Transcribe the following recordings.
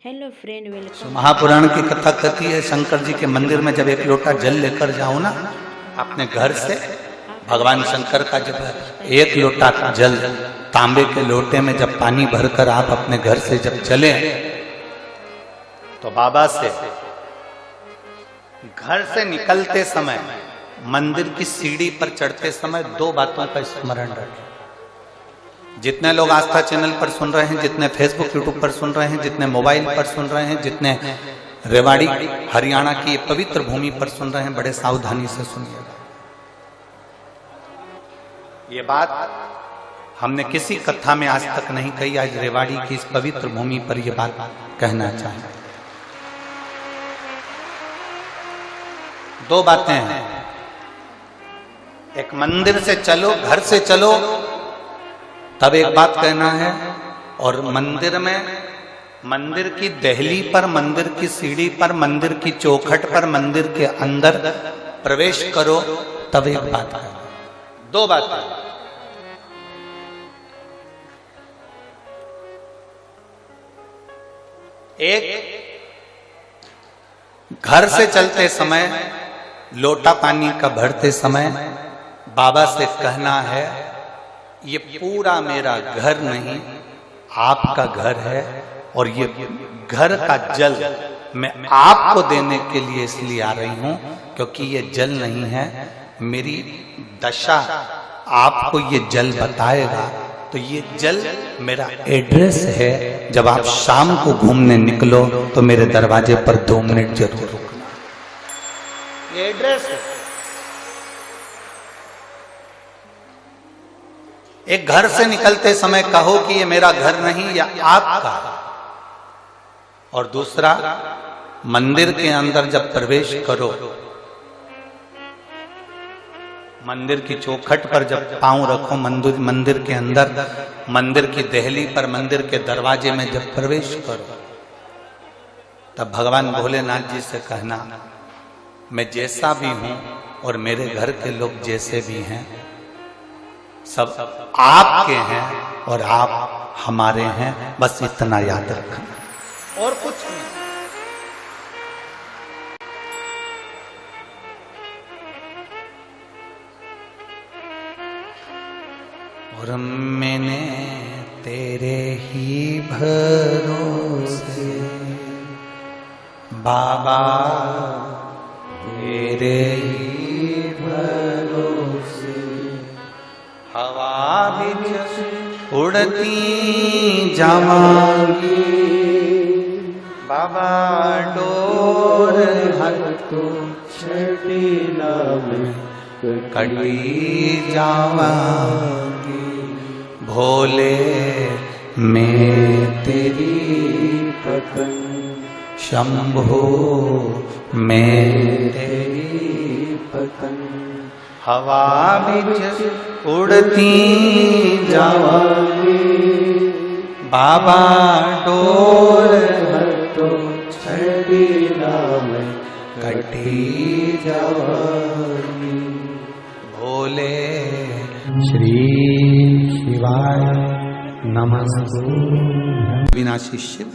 Hello friend, welcome. Mahapuran की कथा कहती है शंकर जी के मंदिर में जब एक लोटा जल लेकर जाओ ना अपने घर से, भगवान शंकर का जब एक लोटा जल तांबे के लोटे में जब पानी भरकर आप अपने घर से जब चले तो बाबा से घर से निकलते समय मंदिर की सीढ़ी पर चढ़ते समय दो बातों का स्मरण रखें। जितने लोग आस्था चैनल पर सुन रहे हैं, जितने फेसबुक यूट्यूब पर सुन रहे हैं, जितने मोबाइल पर सुन रहे हैं, जितने रेवाड़ी हरियाणा की पवित्र भूमि पर सुन रहे हैं, बड़े सावधानी से सुनिएगा। ये बात हमने किसी कथा में आज तक नहीं कही, आज रेवाड़ी की इस पवित्र भूमि पर यह बात कहना चाहें। दो बातें हैं, एक मंदिर से चलो, घर से चलो तब एक बात कहना है, और मंदिर में, मंदिर की दहली पर, मंदिर की सीढ़ी पर, मंदिर की चौखट पर, मंदिर के अंदर प्रवेश करो तब एक बात कहना। दो बातें। एक, घर से चलते समय लोटा पानी का भरते समय बाबा से कहना है, ये पूरा मेरा घर नहीं, आपका घर है, और ये घर का जल मैं आपको देने के लिए इसलिए आ रही हूं क्योंकि ये जल नहीं है, मेरी दशा आपको ये जल बताएगा। तो ये जल मेरा एड्रेस है, जब आप शाम को घूमने निकलो तो मेरे दरवाजे पर 2 मिनट जरूर रुकना। ये एड्रेस है। एक घर से निकलते समय कहो कि ये मेरा घर नहीं, या आपका। और दूसरा, मंदिर के अंदर जब प्रवेश करो, मंदिर की चौखट पर जब पांव रखो, मंदिर के अंदर, मंदिर की दहली पर, मंदिर के दरवाजे में जब प्रवेश करो, तब भगवान भोलेनाथ जी से कहना, मैं जैसा भी हूं और मेरे घर के लोग जैसे भी हैं, सब आपके हैं और आप हमारे हैं, बस इतना याद रखना और कुछ नहीं। और मैंने तेरे ही भरोसे बाबा, तेरे ही भरोसे हवा बिच उड़ती जावांगी, बाबा डोर हटो छटीला में कटी जावांगी, भोले मैं तेरी पतन, शंभो मैं तेरी पतन, हवा बिच उड़ती जावांगी, बाबा डोर हटो छड़ीला में कटी जावांगी, भोले श्री शिवाय नमस्तु। विनाशी शिव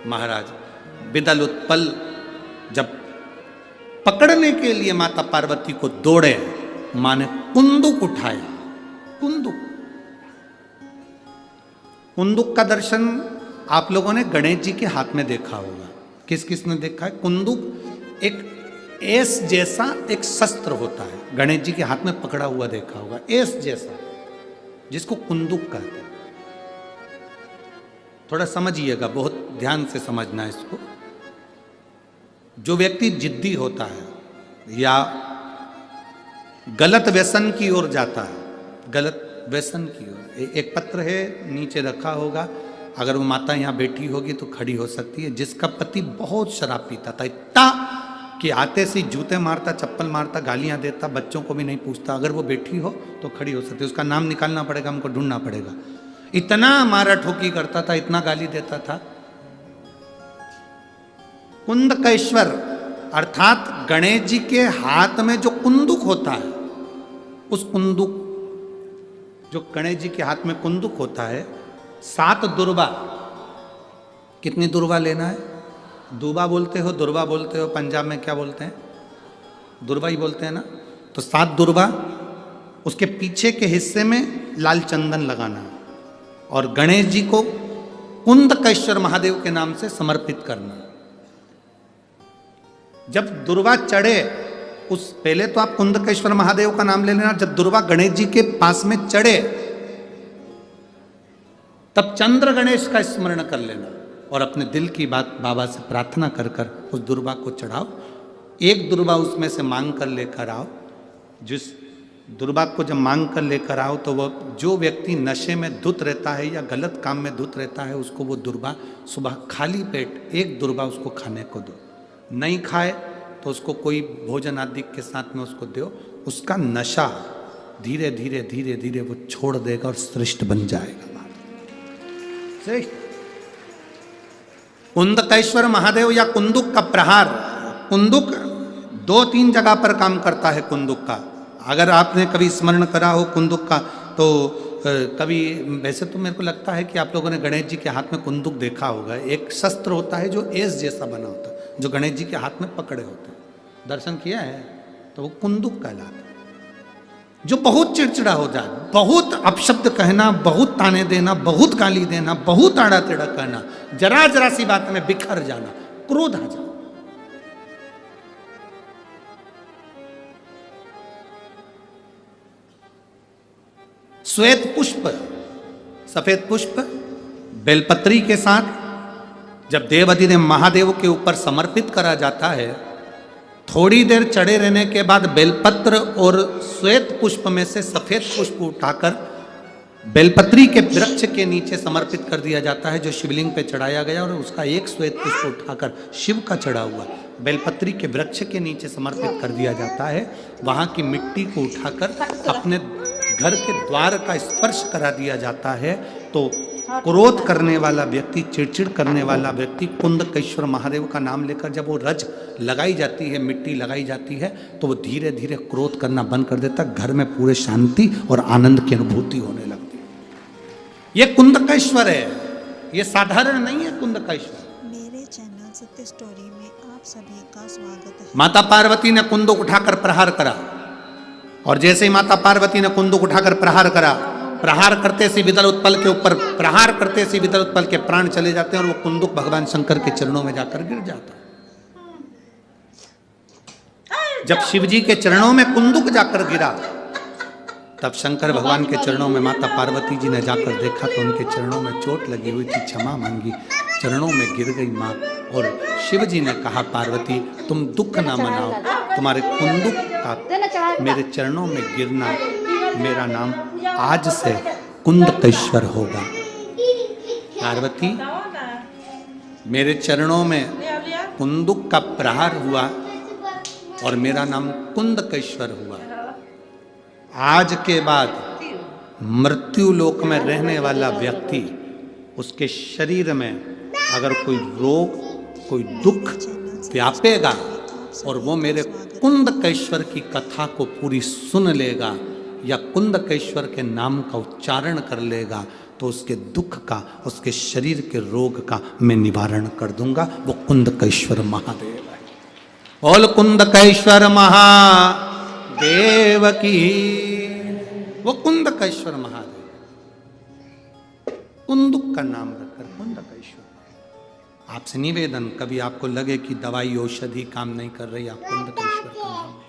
महाराज विदल उत्पल जब पकड़ने के लिए माता पार्वती को दौड़े, मां ने कुंदुक उठाया। कुंदुक का दर्शन आप लोगों ने गणेश जी के हाथ में देखा होगा। किस किस ने देखा है? कुंदुक एक एस जैसा एक शस्त्र होता है, गणेश जी के हाथ में पकड़ा हुआ देखा होगा, एस जैसा, जिसको कुंदुक कहते हैं। थोड़ा समझिएगा, बहुत ध्यान से समझना है इसको। जो व्यक्ति जिद्दी होता है या गलत व्यसन की ओर जाता है, गलत व्यसन की ओर, एक पत्र है नीचे रखा होगा, अगर वो माता यहाँ बैठी होगी तो खड़ी हो सकती है, जिसका पति बहुत शराब पीता था, इतना कि आते से जूते मारता, चप्पल मारता, गालियां देता, बच्चों को भी नहीं पूछता, अगर वो बैठी हो तो खड़ी हो सकती है। उसका नाम निकालना पड़ेगा, हमको ढूंढना पड़ेगा। इतना मारा ठोकी करता था, इतना गाली देता था। कुंदकेश्वर अर्थात गणेश जी के हाथ में जो कुंदुक होता है, उस कुंदुक, जो गणेश जी के हाथ में कुंदुक होता है, 7 दुर्बा कितनी दुर्वा लेना है? दूबा बोलते हो, दुर्वा बोलते हो, पंजाब में क्या बोलते हैं? दुर्वा ही बोलते हैं ना। तो 7 दुर्वा, उसके पीछे के हिस्से में लाल चंदन लगाना और गणेश जी को कुंदकेश्वर महादेव के नाम से समर्पित करना। जब दुर्वा चढ़े उस पहले तो आप कुंदकेश्वर महादेव का नाम ले लेना। जब दुर्वा गणेश जी के पास में चढ़े तब चंद्र गणेश का स्मरण कर लेना और अपने दिल की बात बाबा से प्रार्थना कर कर उस दुर्वा को चढ़ाओ। एक दुर्वा उसमें से मांग कर लेकर आओ। जिस दुर्वा को जब मांग कर लेकर आओ तो वह जो व्यक्ति नशे में धुत रहता है या गलत काम में धुत रहता है उसको वो दुर्वा सुबह खाली पेट एक दुर्वा उसको खाने को दो। नहीं खाए तो उसको कोई भोजन आदि के साथ में उसको दो। उसका नशा धीरे धीरे धीरे धीरे वो छोड़ देगा और श्रेष्ठ बन जाएगा। श्रेष्ठ कुंदकेश्वर महादेव या कुंदुक का प्रहार, कुंदुक 2-3 जगह पर काम करता है। कुंदुक का अगर आपने कभी स्मरण करा हो कुंदुक का तो कभी, वैसे तो मेरे को लगता है कि आप लोगों ने गणेश जी के हाथ में कुंदुक देखा होगा। एक शस्त्र होता है जो एस जैसा बना होता है जो गणेश जी के हाथ में पकड़े होते हैं। दर्शन किया है तो वो कुंदुक कहलाता है। जो बहुत चिड़चिड़ा हो जाए, बहुत अपशब्द कहना, बहुत ताने देना, बहुत गाली देना, बहुत आड़ा टेढ़ा कहना, जरा जरा सी बात में बिखर जाना, क्रोध आ जाए। श्वेत पुष्प, सफेद पुष्प बेलपत्री के साथ जब देवाधिदेव महादेव के ऊपर समर्पित करा जाता है, थोड़ी देर चढ़े रहने के बाद बेलपत्र और श्वेत पुष्प में से सफेद पुष्प उठाकर बेलपत्री के वृक्ष के नीचे समर्पित कर दिया जाता है जो शिवलिंग पे चढ़ाया गया, और उसका एक श्वेत पुष्प उठाकर शिव का चढ़ा हुआ बेलपत्री के वृक्ष के नीचे समर्पित कर दिया जाता है। वहां की मिट्टी को उठाकर अपने घर के द्वार का स्पर्श करा दिया जाता है। तो क्रोध करने वाला व्यक्ति, चिड़चिड़ करने वाला व्यक्ति कुंदकेश्वर महादेव का नाम लेकर जब वो रज लगाई जाती है, मिट्टी लगाई जाती है, तो वो धीरे धीरे क्रोध करना बंद कर देता। घर में पूरे शांति और आनंद की अनुभूति होने लगती है। ये कुंदकेश्वर है, ये साधारण नहीं है कुंदकेश्वर। मेरे चैनल सत्य स्टोरी में आप सभी का स्वागत है। माता पार्वती ने कुंदुक उठाकर प्रहार करा, और जैसे ही माता पार्वती ने कुंदुक उठाकर प्रहार करा, प्रहार करते से विदल उत्पल के ऊपर प्रहार करते से विदल उत्पल के प्राण चले जाते हैं और वो कुंदुक भगवान शंकर के चरणों में जाकर गिर जाता है। जब शिवजी के चरणों में कुंदुक जाकर गिरा तब शंकर भगवान के चरणों में माता पार्वती जी ने जाकर देखा तो उनके चरणों में चोट लगी हुई थी, क्षमा मांगी, चरणों में गिर गई माँ। और शिव जी ने कहा, पार्वती तुम दुख ना मनाओ, तुम्हारे कुंदुक का मेरे चरणों में गिरना, मेरा नाम आज से कुंदकेश्वर होगा। पार्वती मेरे चरणों में कुंदुक का प्रहार हुआ और मेरा नाम कुंदकेश्वर हुआ। आज के बाद मृत्यु लोक में रहने वाला व्यक्ति, उसके शरीर में अगर कोई रोग, कोई दुख व्यापेगा और वो मेरे कुंदकेश्वर की कथा को पूरी सुन लेगा या कुंदकेश्वर के नाम का उच्चारण कर लेगा, तो उसके दुख का, उसके शरीर के रोग का मैं निवारण कर दूंगा। वो कुंदकेश्वर महादेव है। बोल कुंदकेश्वर महादेव की। वो कुंदकेश्वर महादेव, कुंदुक का नाम रखकर कुंदकेश्वर। आपसे निवेदन, कभी आपको लगे कि दवाई औषधि काम नहीं कर रही, आप कुंदकेश्वर का नाम लीजिए।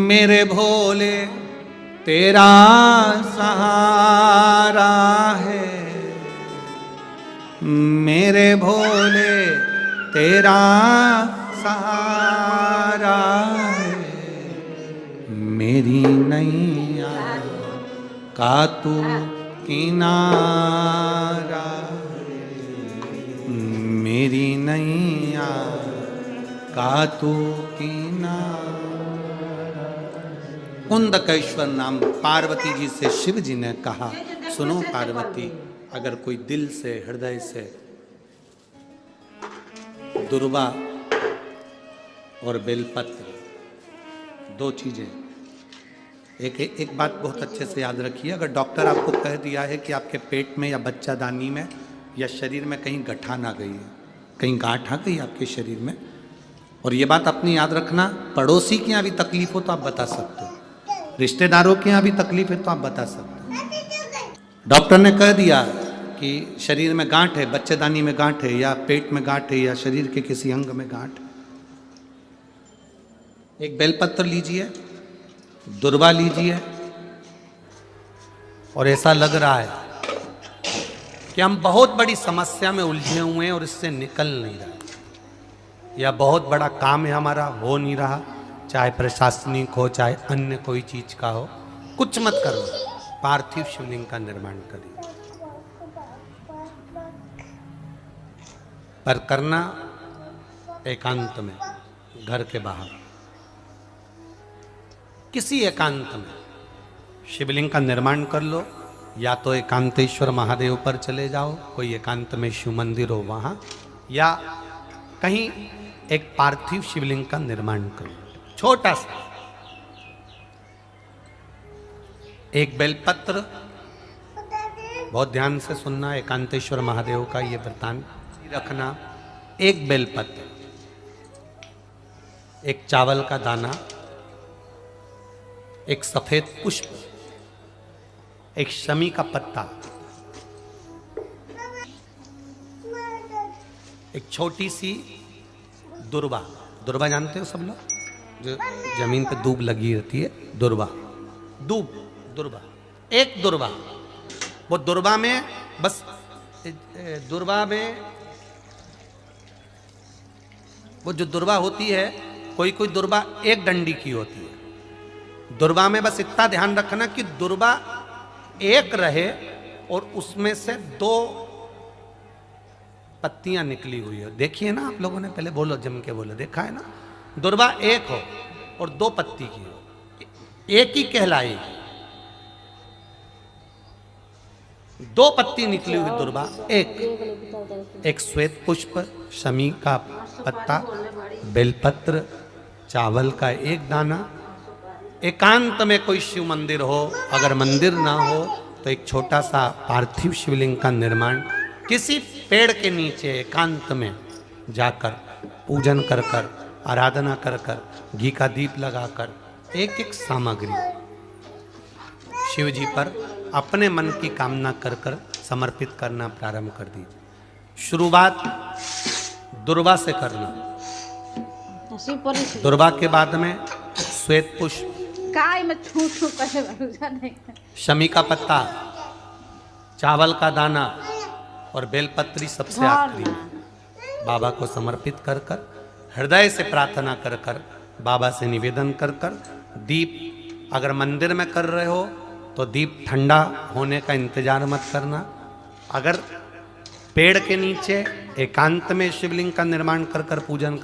मेरे भोले तेरा सहारा है, मेरे भोले तेरा सहारा है, मेरी नैया का तू किनारा, मेरी नैया का तू किनारा। कुंदकेश्वर नाम पार्वती जी से शिव जी ने कहा, सुनो पार्वती, अगर कोई दिल से, हृदय से दुर्वा और बेलपत्र, 2 चीजें एक बात बहुत अच्छे से याद रखिए, अगर डॉक्टर आपको कह दिया है कि आपके पेट में या बच्चादानी में या शरीर में कहीं गठान आ गई है, कहीं गांठ आ गई आपके शरीर में, और ये बात अपनी याद रखना, पड़ोसी के यहाँ भी तकलीफ हो तो आप बता सकते हो, रिश्तेदारों के यहाँ भी तकलीफ है तो आप बता सकते हो। डॉक्टर ने कह दिया कि शरीर में गांठ है, बच्चेदानी में गांठ है, या पेट में गांठ है, या शरीर के किसी अंग में गांठ, एक बेलपत्र लीजिए, दुर्वा लीजिए, और ऐसा लग रहा है कि हम बहुत बड़ी समस्या में उलझे हुए हैं और इससे निकल नहीं रहे, या बहुत बड़ा काम है हमारा, हो नहीं रहा, चाहे प्रशासनिक हो चाहे अन्य कोई चीज का हो, कुछ मत करो, पार्थिव शिवलिंग का निर्माण करिए, पर करना एकांत में, घर के बाहर, किसी एकांत में शिवलिंग का निर्माण कर लो, या तो एकांतेश्वर महादेव पर चले जाओ, कोई एकांत में शिव मंदिर हो वहां, या कहीं एक पार्थिव शिवलिंग का निर्माण करो, छोटा सा, एक बेलपत्र, बहुत ध्यान से सुनना, एकांतेश्वर महादेव का ये वृतांत रखना, एक बेलपत्र, एक चावल का दाना, एक सफेद पुष्प, एक शमी का पत्ता, एक छोटी सी दुर्वा, दुर्वा जानते हो सब लोग, जो जमीन पे दूब लगी रहती है, दुर्वा, दुर्वा, एक दुर्वा, वो दुर्वा में बस, दुर्वा में वो जो दुर्वा होती है, कोई कोई दुर्वा एक डंडी की होती है, दुर्वा में बस इतना ध्यान रखना कि दुर्वा एक रहे और उसमें से 2 पत्तियां निकली हुई हो, देखिए ना आप लोगों ने, पहले बोलो, जम के बोलो, देखा है ना, दुर्वा एक हो और 2 पत्ती की हो, एक ही कहलाएगी, 2 पत्ती निकली हुई दुर्वा, एक श्वेत पुष्प, शमी का पत्ता, बेलपत्र, चावल का एक दाना, एकांत में कोई शिव मंदिर हो, अगर मंदिर ना हो तो एक छोटा सा पार्थिव शिवलिंग का निर्माण किसी पेड़ के नीचे एकांत में जाकर पूजन कर कर, आराधना कर कर, घी का दीप लगाकर, एक एक सामग्री शिव जी पर अपने मन की कामना कर कर समर्पित करना प्रारंभ कर दीजिए। शुरुआत दुर्वा से करना, दुर्वा के बाद में श्वेत पुष्प, शमी का पत्ता, चावल का दाना और बेलपत्री सबसे आखिरी बाबा को समर्पित कर कर, हृदय से प्रार्थना कर कर, बाबा से निवेदन कर कर, दीप अगर मंदिर में कर रहे हो तो दीप ठंडा होने का इंतजार मत करना, अगर पेड़ के नीचे एकांत में शिवलिंग का निर्माण कर कर पूजन